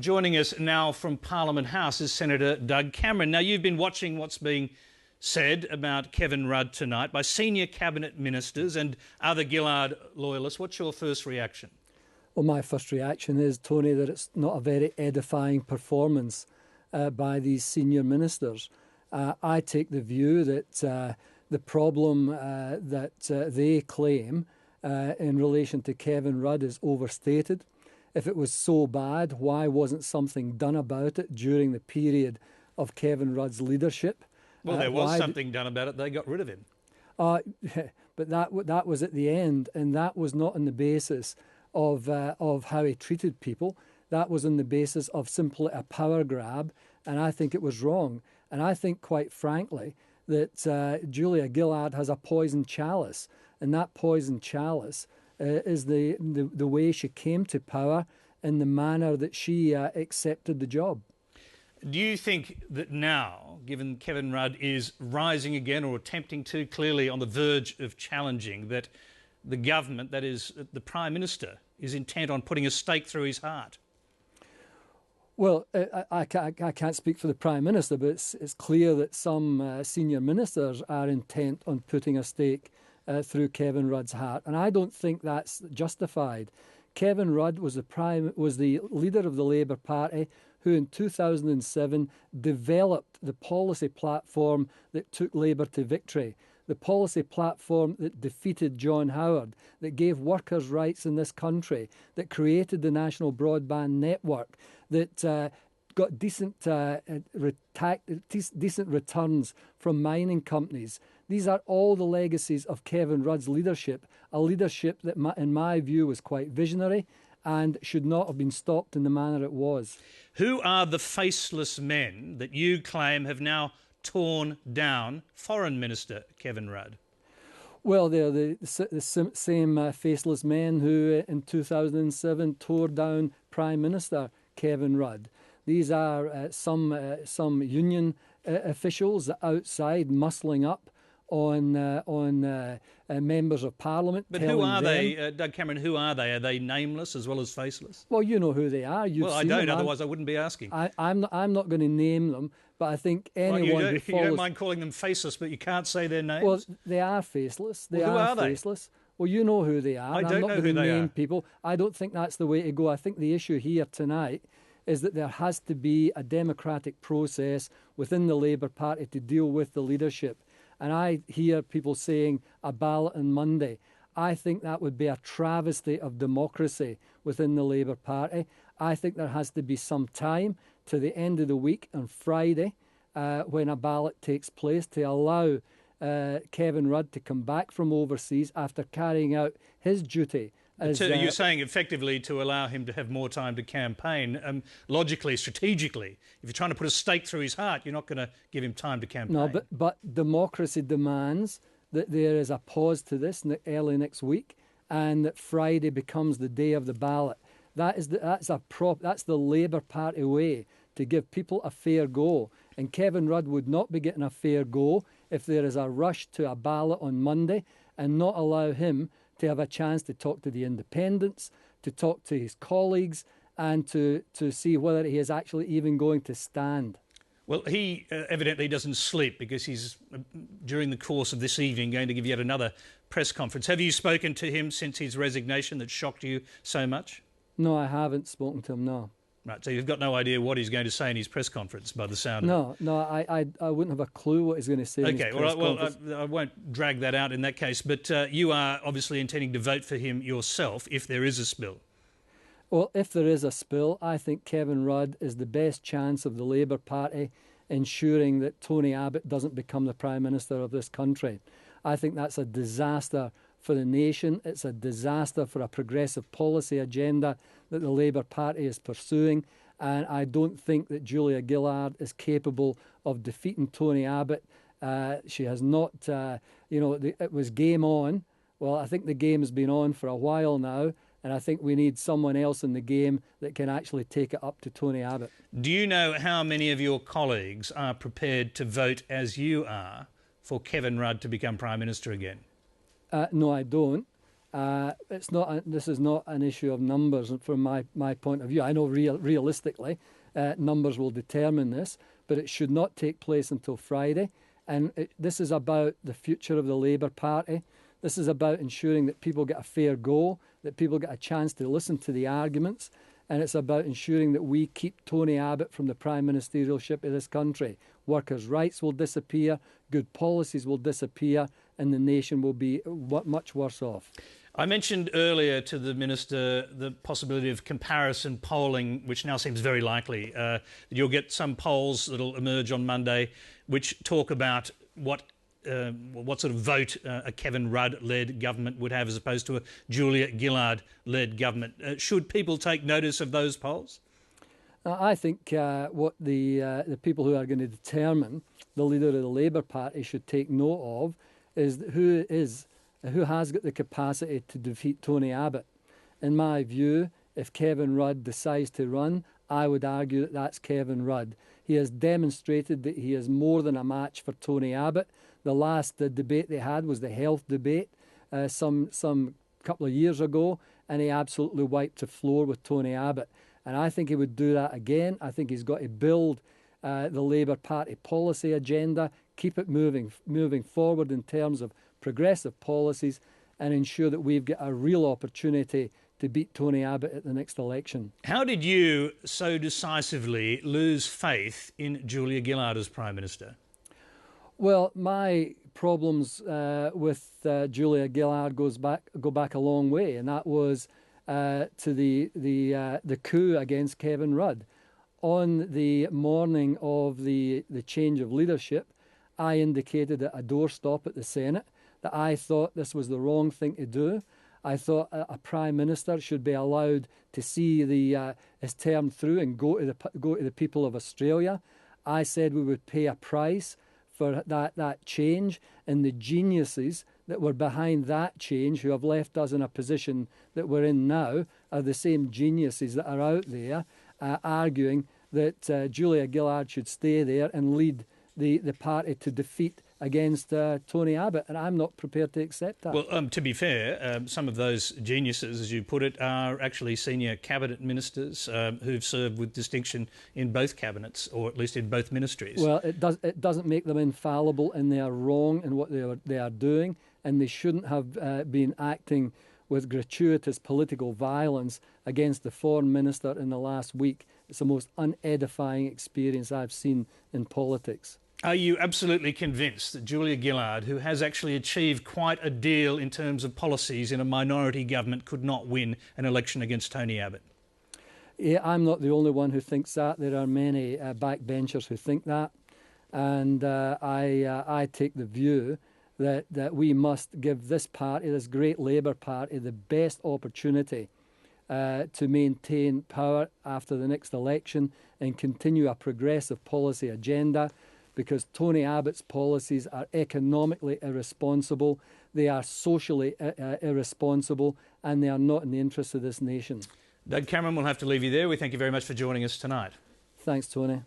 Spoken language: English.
Joining us now from Parliament House is Senator Doug Cameron. Now, you've been watching what's being said about Kevin Rudd tonight by senior cabinet ministers and other Gillard loyalists. What's your first reaction? Well, my first reaction is, Tony, that it's not a very edifying performance by these senior ministers. I take the view that the problem that they claim in relation to Kevin Rudd is overstated. If it was so bad, why wasn't something done about it during the period of Kevin Rudd's leadership? Well, there was something done about it. They got rid of him. But that was at the end, and that was not on the basis of how he treated people. That was on the basis of simply a power grab, and I think it was wrong. And I think, quite frankly, that Julia Gillard has a poisoned chalice, and that poisoned chalice is the way she came to power and the manner that she accepted the job. Do you think that now, given Kevin Rudd is rising again or attempting to, clearly on the verge of challenging, that the government, that is the Prime Minister, is intent on putting a stake through his heart? Well, I can't speak for the Prime Minister, but it's clear that some senior ministers are intent on putting a stake through Kevin Rudd's heart, and I don't think that's justified. Kevin Rudd was the leader of the Labour Party who in 2007 developed the policy platform that took Labour to victory, the policy platform that defeated John Howard, that gave workers' rights in this country, that created the National Broadband Network, that got decent returns from mining companies. These are all the legacies of Kevin Rudd's leadership, a leadership that, in my view, was quite visionary and should not have been stopped in the manner it was. Who are the faceless men that you claim have now torn down Foreign Minister Kevin Rudd? Well, they're the same faceless men who in 2007 tore down Prime Minister Kevin Rudd. These are some union officials outside muscling up on members of Parliament. But who are they, Doug Cameron, who are they? Are they nameless as well as faceless? Well, you know who they are. Well, I don't, otherwise I wouldn't be asking. I'm not going to name them, but I think anyone who follows... You don't mind calling them faceless, but you can't say their names? Well, they are faceless. Who are faceless. Well, you know who they are. I don't know who they are. People. I don't think that's the way to go. I think the issue here tonight is that there has to be a democratic process within the Labour Party to deal with the leadership. And I hear people saying a ballot on Monday. I think that would be a travesty of democracy within the Labour Party. I think there has to be some time to the end of the week on Friday when a ballot takes place to allow Kevin Rudd to come back from overseas after carrying out his duty. You're saying effectively to allow him to have more time to campaign. Logically, strategically, if you're trying to put a stake through his heart, you're not going to give him time to campaign. No, but democracy demands that there is a pause to this early next week and that Friday becomes the day of the ballot. That's the Labour Party way to give people a fair go. And Kevin Rudd would not be getting a fair go if there is a rush to a ballot on Monday and not allow him to have a chance to talk to the independents, to talk to his colleagues, and to see whether he is actually even going to stand. Well, he evidently doesn't sleep because he's, during the course of this evening, going to give yet another press conference. Have you spoken to him since his resignation that shocked you so much? No, I haven't spoken to him, no. Right, so you've got no idea what he's going to say in his press conference by the sound of it? No, I wouldn't have a clue what he's going to say in his press conference. Well, I won't drag that out in that case, but you are obviously intending to vote for him yourself if there is a spill. Well, if there is a spill, I think Kevin Rudd is the best chance of the Labour Party ensuring that Tony Abbott doesn't become the Prime Minister of this country. I think that's a disaster for the nation. It's a disaster for a progressive policy agenda that the Labour Party is pursuing. And I don't think that Julia Gillard is capable of defeating Tony Abbott. She has not, it was game on. Well, I think the game has been on for a while now. And I think we need someone else in the game that can actually take it up to Tony Abbott. Do you know how many of your colleagues are prepared to vote as you are for Kevin Rudd to become Prime Minister again? No, I don't. This is not an issue of numbers from my point of view. I know realistically numbers will determine this, but it should not take place until Friday. And this is about the future of the Labour Party. This is about ensuring that people get a fair go, that people get a chance to listen to the arguments, and it's about ensuring that we keep Tony Abbott from the prime ministerialship of this country. Workers' rights will disappear, good policies will disappear, and the nation will be much worse off. I mentioned earlier to the Minister the possibility of comparison polling, which now seems very likely. That you'll get some polls that will emerge on Monday which talk about what sort of vote a Kevin Rudd-led government would have as opposed to a Julia Gillard-led government. Should people take notice of those polls? I think what the people who are going to determine the leader of the Labour Party should take note of is who has got the capacity to defeat Tony Abbott. In my view, if Kevin Rudd decides to run, I would argue that that's Kevin Rudd. He has demonstrated that he is more than a match for Tony Abbott. The last debate they had was the health debate some couple of years ago, and he absolutely wiped the floor with Tony Abbott. And I think he would do that again. I think he's got to build the Labour Party policy agenda, keep it moving forward in terms of progressive policies, and ensure that we've got a real opportunity to beat Tony Abbott at the next election. How did you so decisively lose faith in Julia Gillard as Prime Minister? Well, my problems with Julia Gillard go back a long way, and that was to the coup against Kevin Rudd. On the morning of the change of leadership, I indicated at a doorstop at the Senate that I thought this was the wrong thing to do. I thought a Prime Minister should be allowed to see his term through and go to the people of Australia. I said we would pay a price for that change, and the geniuses that were behind that change, who have left us in a position that we're in now, are the same geniuses that are out there arguing that Julia Gillard should stay there and lead the party to defeat against Tony Abbott, and I'm not prepared to accept that. Well, to be fair, some of those geniuses, as you put it, are actually senior cabinet ministers who've served with distinction in both cabinets, or at least in both ministries. Well, it doesn't make them infallible, and they are wrong in what they are doing, and they shouldn't have been acting with gratuitous political violence against the foreign minister in the last week. It's the most unedifying experience I've seen in politics. Are you absolutely convinced that Julia Gillard, who has actually achieved quite a deal in terms of policies in a minority government, could not win an election against Tony Abbott? Yeah, I'm not the only one who thinks that. There are many backbenchers who think that. And I take the view that we must give this party, this great Labour Party, the best opportunity to maintain power after the next election and continue a progressive policy agenda, because Tony Abbott's policies are economically irresponsible, they are socially irresponsible, and they are not in the interests of this nation. Doug Cameron, we'll have to leave you there. We thank you very much for joining us tonight. Thanks, Tony.